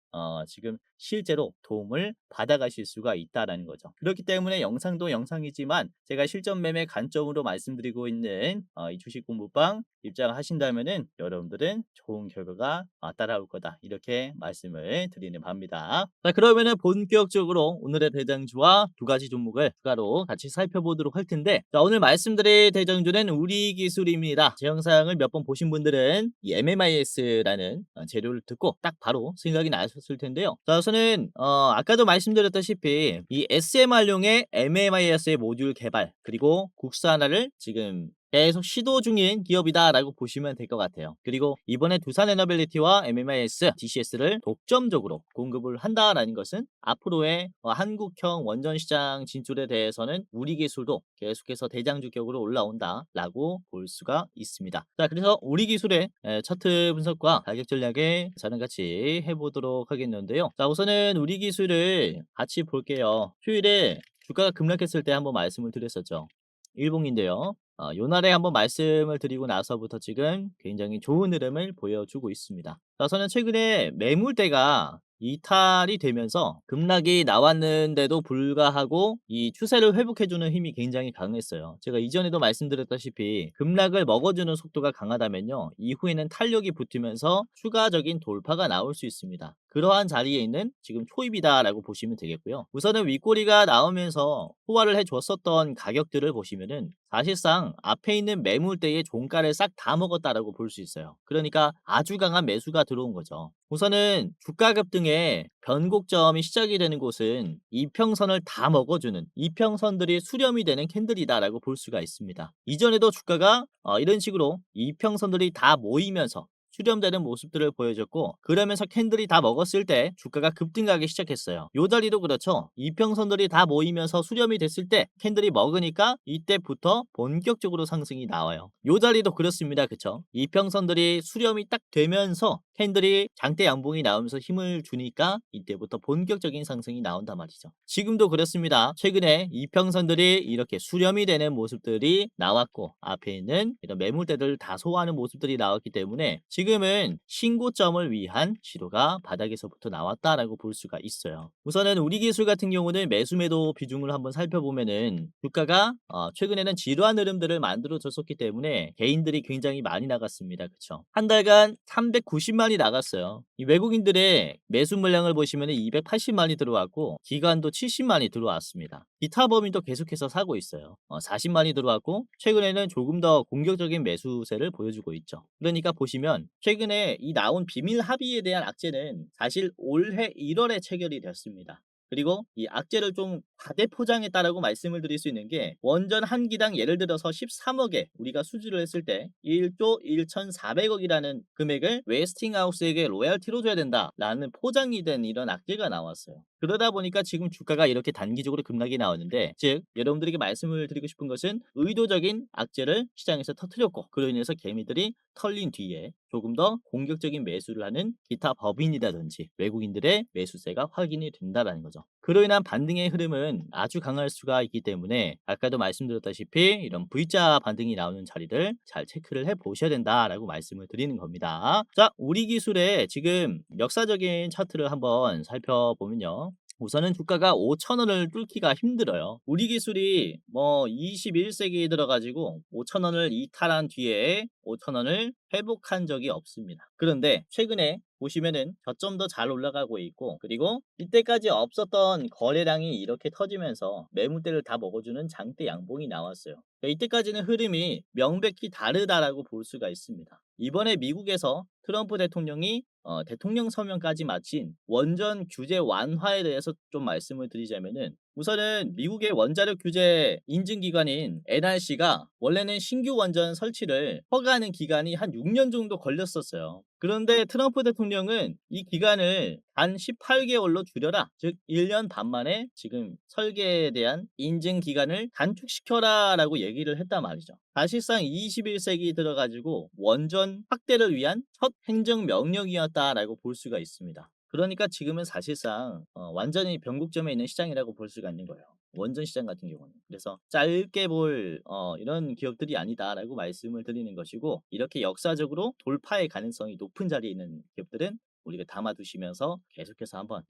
지금 실제로 도움을 받아가실 수가 있다라는 거죠. 그렇기 때문에 영상도 영상이지만 제가 실전 매매 관점으로 말씀드리고 있는 이 주식 공부방 입장하신다면은 여러분들은 좋은 결과가 따라올 거다. 이렇게 말씀을 드리는 바입니다. 자, 그러면은 본격적으로 오늘의 대장주와 두 가지 종목을 추가로 같이 살펴보도록 할 텐데, 자, 오늘 말씀드릴 대장주는 우리 기술입니다. 제 영상을 몇 번 보신 분들은 이 MMIS라는 재료를 듣고 딱 바로 생각이 나셨을 텐데요. 자, 우선은 아까도 말씀드렸다시피 이 SMR용의 MMIS의 모듈 개발 그리고 국산화를 지금 계속 시도 중인 기업이다라고 보시면 될 것 같아요. 그리고 이번에 두산에너빌리티와 MMIS, DCS를 독점적으로 공급을 한다라는 것은 앞으로의 한국형 원전 시장 진출에 대해서는 우리 기술도 계속해서 대장주격으로 올라온다라고 볼 수가 있습니다. 자, 그래서 우리 기술의 차트 분석과 가격 전략에 저는 같이 해보도록 하겠는데요. 자, 우선은 우리 기술을 같이 볼게요. 휴일에 주가가 급락했을 때 한번 말씀을 드렸었죠. 일봉인데요. 요날에 한번 말씀을 드리고 나서부터 지금 굉장히 좋은 흐름을 보여주고 있습니다. 저는 최근에 매물대가 이탈이 되면서 급락이 나왔는데도 불구하고 이 추세를 회복해주는 힘이 굉장히 강했어요. 제가 이전에도 말씀드렸다시피 급락을 먹어주는 속도가 강하다면요, 이후에는 탄력이 붙으면서 추가적인 돌파가 나올 수 있습니다. 그러한 자리에 있는 지금 초입이다라고 보시면 되겠고요. 우선은 윗꼬리가 나오면서 호화를 해줬었던 가격들을 보시면은 사실상 앞에 있는 매물대의 종가를 싹 다 먹었다라고 볼 수 있어요. 그러니까 아주 강한 매수가 들어온 거죠. 우선은 주가 급등의 변곡점이 시작이 되는 곳은 이평선을 다 먹어주는 이평선들이 수렴이 되는 캔들이다라고 볼 수가 있습니다. 이전에도 주가가 이런 식으로 이평선들이 다 모이면서 수렴되는 모습들을 보여줬고, 그러면서 캔들이 다 먹었을 때 주가가 급등하기 시작했어요. 요 자리도 그렇죠. 이평선들이 다 모이면서 수렴이 됐을 때 캔들이 먹으니까 이때부터 본격적으로 상승이 나와요. 요 자리도 그렇습니다. 그쵸? 이평선들이 수렴이 딱 되면서 캔들이 장대 양봉이 나오면서 힘을 주니까 이때부터 본격적인 상승이 나온단 말이죠. 지금도 그렇습니다. 최근에 이평선들이 이렇게 수렴이 되는 모습들이 나왔고, 앞에 있는 이런 매물대들을 다 소화하는 모습들이 나왔기 때문에 지금은 신고점을 위한 시도가 바닥에서부터 나왔다라고 볼 수가 있어요. 우선은 우리 기술 같은 경우는 매수매도 비중을 한번 살펴보면은 주가가 최근에는 지루한 흐름들을 만들어 줬었기 때문에 개인들이 굉장히 많이 나갔습니다. 그쵸? 한 달간 390만이 나갔어요. 이 외국인들의 매수 물량을 보시면 280만이 들어왔고, 기관도 70만이 들어왔습니다. 기타 범위도 계속해서 사고 있어요. 40만이 들어왔고, 최근에는 조금 더 공격적인 매수세를 보여주고 있죠. 그러니까 보시면 최근에 이 나온 비밀 합의에 대한 악재는 사실 올해 1월에 체결이 됐습니다. 그리고 이 악재를 좀 과대 포장했다라고 말씀을 드릴 수 있는 게, 원전 한 기당 예를 들어서 13억에 우리가 수주를 했을 때 1조 1,400억이라는 금액을 웨스팅하우스에게 로얄티로 줘야 된다라는 포장이 된 이런 악재가 나왔어요. 그러다 보니까 지금 주가가 이렇게 단기적으로 급락이 나왔는데, 즉 여러분들에게 말씀을 드리고 싶은 것은 의도적인 악재를 시장에서 터뜨렸고, 그로 인해서 개미들이 털린 뒤에 조금 더 공격적인 매수를 하는 기타 법인이라든지 외국인들의 매수세가 확인이 된다라는 거죠. 그로 인한 반등의 흐름은 아주 강할 수가 있기 때문에 아까도 말씀드렸다시피 이런 V자 반등이 나오는 자리를 잘 체크를 해 보셔야 된다라고 말씀을 드리는 겁니다. 자, 우리 기술의 지금 역사적인 차트를 한번 살펴보면요, 우선은 주가가 5,000원을 뚫기가 힘들어요. 우리 기술이 뭐 21세기에 들어가지고 5,000원을 이탈한 뒤에 5,000원을 회복한 적이 없습니다. 그런데 최근에 보시면은 저점도 잘 올라가고 있고, 그리고 이때까지 없었던 거래량이 이렇게 터지면서 매물대를 다 먹어주는 장대 양봉이 나왔어요. 이때까지는 흐름이 명백히 다르다라고 볼 수가 있습니다. 이번에 미국에서 트럼프 대통령이 대통령 서명까지 마친 원전 규제 완화에 대해서 좀 말씀을 드리자면은, 우선은 미국의 원자력 규제 인증기관인 NRC가 원래는 신규 원전 설치를 허가하는 기간이 한 6년 정도 걸렸었어요. 그런데 트럼프 대통령은 이 기간을 단 18개월로 줄여라, 즉 1년 반 만에 지금 설계에 대한 인증 기간을 단축시켜라 라고 얘기를 했단 말이죠. 사실상 21세기 들어가지고 원전 확대를 위한 첫 행정명령이었다라고 볼 수가 있습니다. 그러니까 지금은 사실상 완전히 변곡점에 있는 시장이라고 볼 수가 있는 거예요. 원전 시장 같은 경우는. 그래서 짧게 볼 이런 기업들이 아니다라고 말씀을 드리는 것이고, 이렇게 역사적으로 돌파의 가능성이 높은 자리에 있는 기업들은 우리가 담아두시면서 계속해서 한번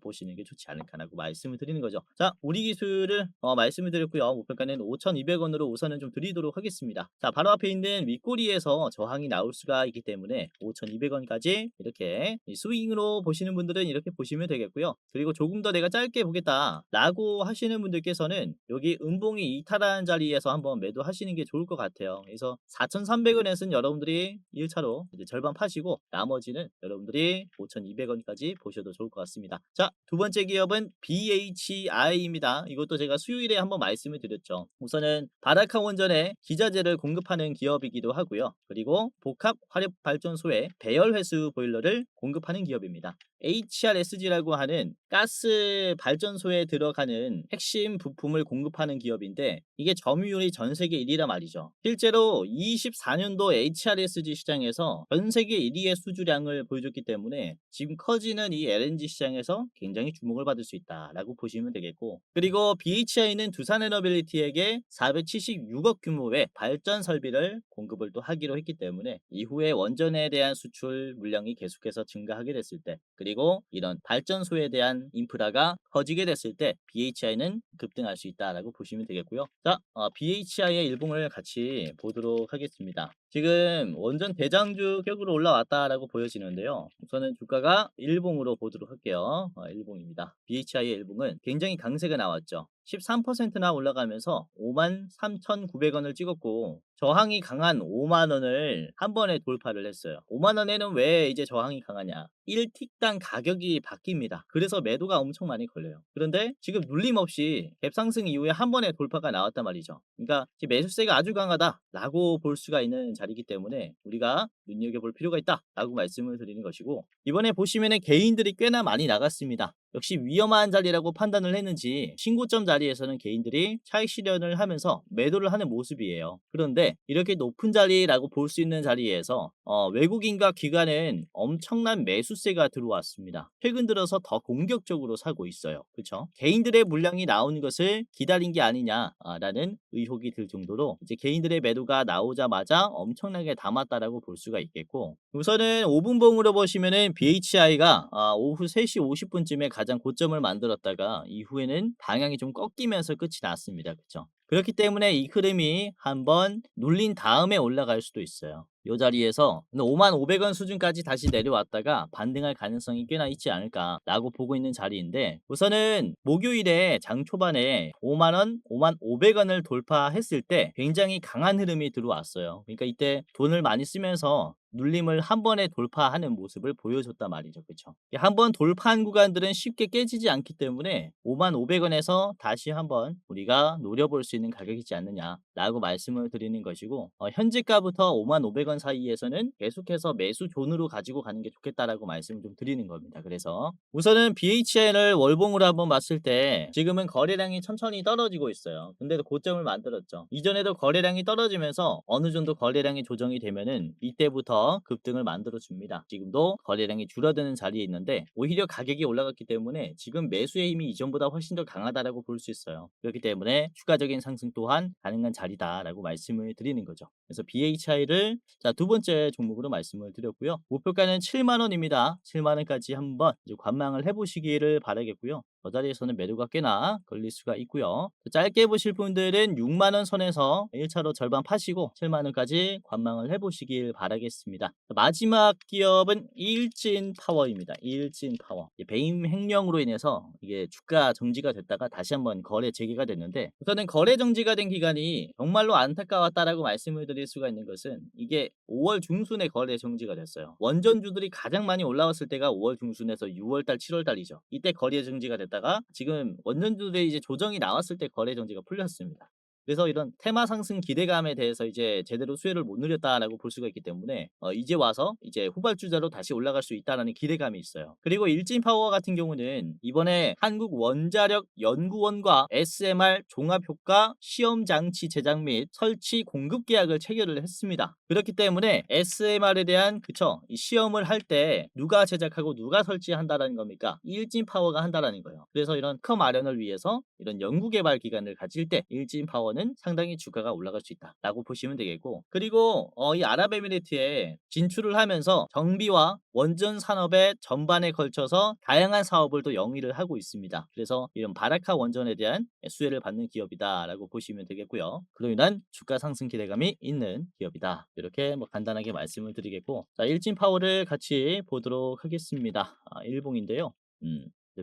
보시는 게 좋지 않을까라고 말씀을 드리는 거죠. 자, 우리 기술을 말씀을 드렸고요. 목표가는 5,200원으로 우선은 좀 드리도록 하겠습니다. 자, 바로 앞에 있는 윗꼬리에서 저항이 나올 수가 있기 때문에 5,200원까지 이렇게 스윙으로 보시는 분들은 이렇게 보시면 되겠고요. 그리고 조금 더 내가 짧게 보겠다라고 하시는 분들께서는 여기 음봉이 이탈한 자리에서 한번 매도하시는 게 좋을 것 같아요. 그래서 4,300원에서는 여러분들이 1차로 이제 절반 파시고 나머지는 여러분들이 5,200원까지 보셔도 좋을 것 같습니다. 자, 두 번째 기업은 BHI입니다. 이것도 제가 수요일에 한번 말씀을 드렸죠. 우선은 바라카 원전에 기자재를 공급하는 기업이기도 하고요. 그리고 복합 화력 발전소에 배열 회수 보일러를 공급하는 기업입니다. HRSG라고 하는 가스 발전소에 들어가는 핵심 부품을 공급하는 기업인데 이게 점유율이 전 세계 1위란 말이죠. 실제로 24년도 HRSG 시장에서 전 세계 1위의 수주량을 보여줬기 때문에 지금 커지는 이 LNG 시장에서 굉장히 주목을 받을 수 있다라고 보시면 되겠고, 그리고 BHI는 두산에너빌리티에게 476억 규모의 발전 설비를 공급을 또 하기로 했기 때문에 이후에 원전에 대한 수출 물량이 계속해서 증가하게 됐을 때, 그리고 이런 발전소에 대한 인프라가 커지게 됐을 때 BHI는 급등할 수 있다라고 보시면 되겠고요. 자, BHI의 일봉을 같이 보도록 하겠습니다. 지금 원전 대장주 격으로 올라왔다라고 보여지는데요. 우선은 주가가 일봉으로 보도록 할게요. 일봉입니다. BHI의 일봉은 굉장히 강세가 나왔죠. 13%나 올라가면서 53,900원을 찍었고 저항이 강한 5만원을 한 번에 돌파를 했어요. 5만원에는 왜 이제 저항이 강하냐? 1틱당 가격이 바뀝니다. 그래서 매도가 엄청 많이 걸려요. 그런데 지금 눌림없이 갭상승 이후에 한 번에 돌파가 나왔단 말이죠. 그러니까 매수세가 아주 강하다라고 볼 수가 있는 자리이기 때문에 우리가 눈여겨볼 필요가 있다라고 말씀을 드리는 것이고, 이번에 보시면은 개인들이 꽤나 많이 나갔습니다. 역시 위험한 자리라고 판단을 했는지 신고점 자리에서는 개인들이 차익 실현을 하면서 매도를 하는 모습이에요. 그런데 이렇게 높은 자리라고 볼 수 있는 자리에서 외국인과 기관은 엄청난 매수세가 들어왔습니다. 최근 들어서 더 공격적으로 사고 있어요. 그렇죠? 개인들의 물량이 나오는 것을 기다린 게 아니냐라는 의혹이 들 정도로 이제 개인들의 매도가 나오자마자 엄청나게 담았다라고 볼 수가 있겠고, 우선은 5분봉으로 보시면은 BHI가 오후 3시 50분쯤에 가장 고점을 만들었다가 이후에는 방향이 좀 꺾이면서 끝이 났습니다. 그렇죠? 그렇기 때문에 이 흐름이 한번 눌린 다음에 올라갈 수도 있어요. 이 자리에서 55,000원 수준까지 다시 내려왔다가 반등할 가능성이 꽤나 있지 않을까라고 보고 있는 자리인데, 우선은 목요일에 장 초반에 5만원, 55,000원을 돌파했을 때 굉장히 강한 흐름이 들어왔어요. 그러니까 이때 돈을 많이 쓰면서 눌림을 한 번에 돌파하는 모습을 보여줬단 말이죠. 그렇죠? 한번 돌파한 구간들은 쉽게 깨지지 않기 때문에 55,000원에서 다시 한번 우리가 노려볼 수 있는 가격이지 않느냐라고 말씀을 드리는 것이고, 현재가부터 55,000원 사이에서는 계속해서 매수 존으로 가지고 가는 게 좋겠다라고 말씀을 좀 드리는 겁니다. 그래서 우선은 BHN을 월봉으로 한번 봤을 때 지금은 거래량이 천천히 떨어지고 있어요. 근데도 고점을 만들었죠. 이전에도 거래량이 떨어지면서 어느 정도 거래량이 조정이 되면은 이때부터 급등을 만들어 줍니다. 지금도 거래량이 줄어드는 자리에 있는데 오히려 가격이 올라갔기 때문에 지금 매수의 힘이 이전보다 훨씬 더 강하다라고 볼 수 있어요. 그렇기 때문에 추가적인 상승 또한 가능한 자리다라고 말씀을 드리는 거죠. 그래서 BHI를 두 번째 종목으로 말씀을 드렸고요. 목표가는 7만 원입니다. 7만 원까지 한번 이제 관망을 해보시기를 바라겠고요. 저 자리에서는 매도가 꽤나 걸릴 수가 있고요. 짧게 보실 분들은 6만 원 선에서 1차로 절반 파시고 7만 원까지 관망을 해보시길 바라겠습니다. 마지막 기업은 일진파워입니다. 일진파워. 배임 횡령으로 인해서 이게 주가 정지가 됐다가 다시 한번 거래 재개가 됐는데, 우선은 거래 정지가 된 기간이 정말로 안타까웠다라고 말씀을 드릴 수가 있는 것은 이게 5월 중순에 거래 정지가 됐어요. 원전주들이 가장 많이 올라왔을 때가 5월 중순에서 6월달, 7월달이죠. 이때 거래 정지가 됐다가 지금 원전주들이 이제 조정이 나왔을 때 거래 정지가 풀렸습니다. 그래서 이런 테마 상승 기대감에 대해서 이제 제대로 수혜를 못 누렸다라고 볼 수가 있기 때문에 이제 와서 이제 후발주자로 다시 올라갈 수 있다라는 기대감이 있어요. 그리고 일진파워 같은 경우는 이번에 한국원자력 연구원과 SMR 종합효과 시험장치 제작 및 설치 공급 계약을 체결을 했습니다. 그렇기 때문에 SMR에 대한 이 시험을 할 때 누가 제작하고 누가 설치한다라는 겁니까? 일진파워가 한다라는 거예요. 그래서 이런 특허 마련을 위해서 이런 연구개발 기관을 가질 때 일진파워 파워는 상당히 주가가 올라갈 수 있다라고 보시면 되겠고, 그리고 이 아랍에미리트에 진출을 하면서 정비와 원전 산업의 전반에 걸쳐서 다양한 사업을 또 영위를 하고 있습니다. 그래서 이런 바라카 원전에 대한 수혜를 받는 기업이다라고 보시면 되겠고요. 그로 인한 주가 상승 기대감이 있는 기업이다. 이렇게 뭐 간단하게 말씀을 드리겠고, 자, 일진 파워를 같이 보도록 하겠습니다. 일봉인데요.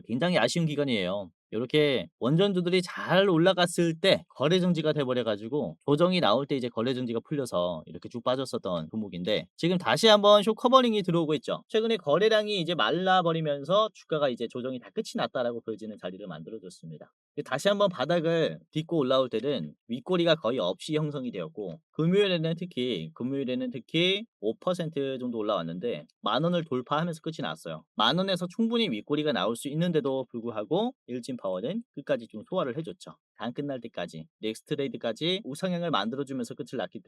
굉장히 아쉬운 기간이에요. 이렇게 원전주들이 잘 올라갔을 때 거래 정지가 돼버려 가지고 조정이 나올 때 이제 거래 정지가 풀려서 이렇게 쭉 빠졌었던 종목인데, 지금 다시 한번 쇼 커버링이 들어오고 있죠. 최근에 거래량이 이제 말라버리면서 주가가 이제 조정이 다 끝이 났다라고 보여지는 자리를 만들어줬습니다. 다시 한번 바닥을 딛고 올라올 때는 윗꼬리가 거의 없이 형성이 되었고, 금요일에는 특히 5% 정도 올라왔는데 10,000원을 돌파하면서 끝이 났어요. 10,000원에서 충분히 윗꼬리가 나올 수 있는데도 불구하고 일진 파워는 끝까지 좀 소화를 해줬죠. 단 끝날 때까지 넥스트 트레이드까지 우상향을 만들어주면서 끝을 냈기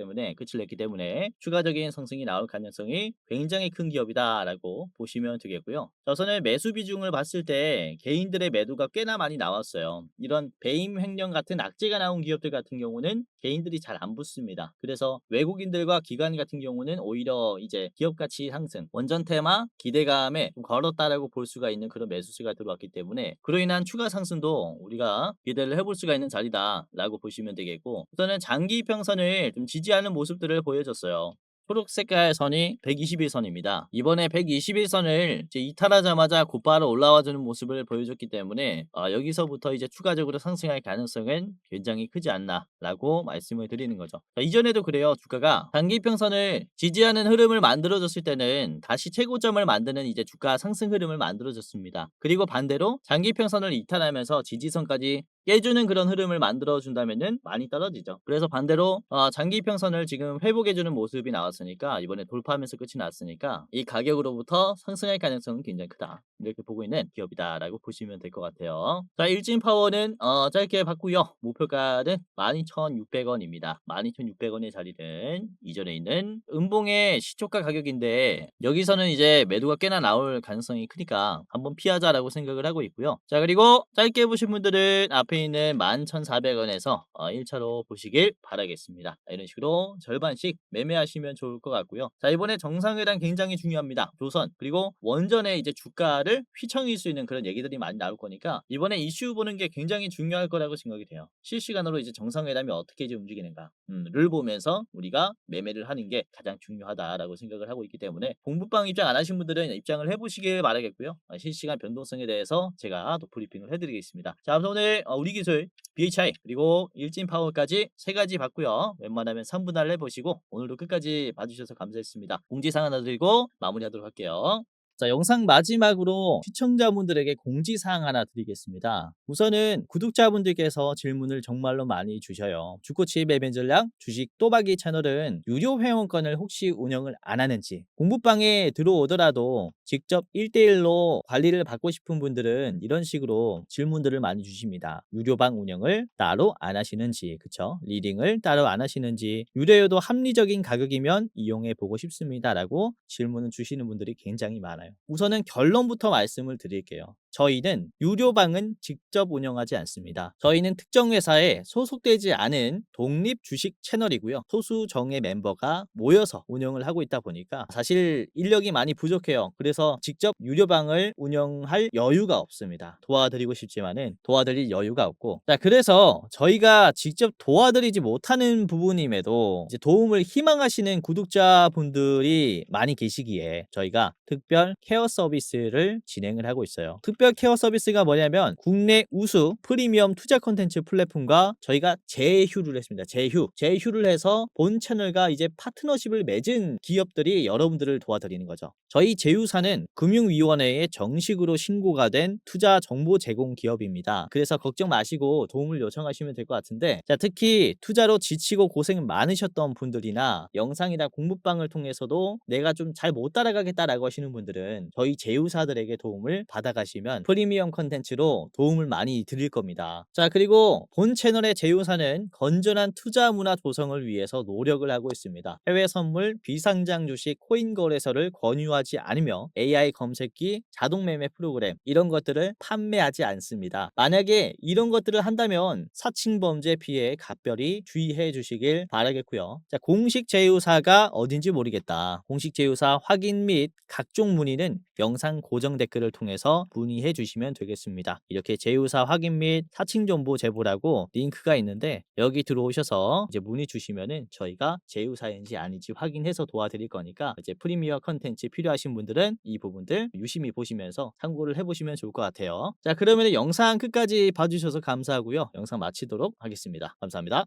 때문에 추가적인 상승이 나올 가능성이 굉장히 큰 기업이다라고 보시면 되겠고요. 우선은 매수 비중을 봤을 때 개인들의 매도가 꽤나 많이 나왔어요. 이런 배임 횡령 같은 악재가 나온 기업들 같은 경우는 개인들이 잘 안 붙습니다. 그래서 외국인들과 기관 같은 경우는 오히려 이제 기업 가치 상승, 원전 테마 기대감에 좀 걸었다라고 볼 수가 있는 그런 매수세가 들어왔기 때문에, 그로 인한 추가 상승도 우리가 기대를 해볼 수가 있는 자리다라고 보시면 되겠고, 우선은 장기 평선을 좀 지지하는 모습들을 보여줬어요. 초록 색깔 선이 121선입니다. 이번에 121선을 이제 이탈하자마자 곧바로 올라와주는 모습을 보여줬기 때문에 여기서부터 이제 추가적으로 상승할 가능성은 굉장히 크지 않나라고 말씀을 드리는 거죠. 이전에도 그래요. 주가가 단기평선을 지지하는 흐름을 만들어줬을 때는 다시 최고점을 만드는 이제 주가 상승 흐름을 만들어줬습니다. 그리고 반대로 장기평선을 이탈하면서 지지선까지 깨주는 그런 흐름을 만들어준다면은 많이 떨어지죠. 그래서 반대로 장기평선을 지금 회복해주는 모습이 나왔으니까, 이번에 돌파하면서 끝이 났으니까 이 가격으로부터 상승할 가능성은 굉장히 크다, 이렇게 보고 있는 기업이다라고 보시면 될 것 같아요. 자, 일진파워는 짧게 봤고요. 목표가는 12,600원입니다. 12,600원의 자리는 이전에 있는 음봉의 시초가 가격인데, 여기서는 이제 매도가 꽤나 나올 가능성이 크니까 한번 피하자라고 생각을 하고 있고요. 자, 그리고 짧게 보신 분들은 앞에 있는 11,400원에서 1차로 보시길 바라겠습니다. 이런 식으로 절반씩 매매하시면 좋을 것 같고요. 자, 이번에 정상회담 굉장히 중요합니다. 조선 그리고 원전의 이제 주가를 휘청일 수 있는 그런 얘기들이 많이 나올 거니까 이번에 이슈 보는 게 굉장히 중요할 거라고 생각이 돼요. 실시간으로 이제 정상회담이 어떻게 이제 움직이는가를 보면서 우리가 매매를 하는 게 가장 중요하다라고 생각을 하고 있기 때문에, 공부방 입장 안 하신 분들은 입장을 해보시길 바라겠고요. 실시간 변동성에 대해서 제가 또 브리핑을 해드리겠습니다. 자, 오늘 우리 기술 BHI 그리고 일진 파워까지 세 가지 봤고요. 웬만하면 3분할 해보시고 오늘도 끝까지 봐주셔서 감사했습니다. 공지사항 하나 드리고 마무리하도록 할게요. 자, 영상 마지막으로 시청자분들에게 공지사항 하나 드리겠습니다. 우선은 구독자분들께서 질문을 정말로 많이 주셔요. 주코치 매매 전략 주식 또박이 채널은 유료 회원권을 혹시 운영을 안 하는지, 공부방에 들어오더라도 직접 1대1로 관리를 받고 싶은 분들은 이런 식으로 질문들을 많이 주십니다. 유료방 운영을 따로 안 하시는지, 그쵸? 리딩을 따로 안 하시는지, 유료여도 합리적인 가격이면 이용해 보고 싶습니다라고 질문을 주시는 분들이 굉장히 많아요. 우선은 결론부터 말씀을 드릴게요. 저희는 유료방은 직접 운영하지 않습니다. 저희는 특정 회사에 소속되지 않은 독립 주식 채널이고요. 소수 정예 멤버가 모여서 운영을 하고 있다 보니까 사실 인력이 많이 부족해요. 그래서 직접 유료방을 운영할 여유가 없습니다. 도와드리고 싶지만은 도와드릴 여유가 없고, 자, 그래서 저희가 직접 도와드리지 못하는 부분임에도 이제 도움을 희망하시는 구독자분들이 많이 계시기에 저희가 특별 케어 서비스를 진행을 하고 있어요. 특별 케어 서비스가 뭐냐면 국내 우수 프리미엄 투자 콘텐츠 플랫폼과 저희가 제휴를 했습니다. 제휴를 해서 본 채널과 이제 파트너십을 맺은 기업들이 여러분들을 도와드리는 거죠. 저희 제휴사는 금융위원회에 정식으로 신고가 된 투자 정보 제공 기업입니다. 그래서 걱정 마시고 도움을 요청하시면 될 것 같은데, 자, 특히 투자로 지치고 고생 많으셨던 분들이나 영상이나 공부방을 통해서도 내가 좀 잘 못 따라가겠다라고 하시는 분들은 저희 제휴사들에게 도움을 받아가시면 있지만 프리미엄 컨텐츠로 도움을 많이 드릴 겁니다. 자, 그리고 본 채널의 제휴사는 건전한 투자 문화 조성을 위해서 노력을 하고 있습니다. 해외 선물, 비상장 주식, 코인 거래소를 권유하지 않으며 AI 검색기, 자동 매매 프로그램 이런 것들을 판매하지 않습니다. 만약에 이런 것들을 한다면 사칭 범죄 피해에 각별히 주의해 주시길 바라겠고요. 자, 공식 제휴사가 어딘지 모르겠다. 공식 제휴사 확인 및 각종 문의는 영상 고정 댓글을 통해서 문의해 주시면 되겠습니다. 이렇게 제휴사 확인 및 사칭 정보 제보라고 링크가 있는데 여기 들어오셔서 이제 문의 주시면은 저희가 제휴사인지 아닌지 확인해서 도와드릴 거니까 이제 프리미어 컨텐츠 필요하신 분들은 이 부분들 유심히 보시면서 참고를 해보시면 좋을 것 같아요. 자, 그러면 영상 끝까지 봐주셔서 감사하고요. 영상 마치도록 하겠습니다. 감사합니다.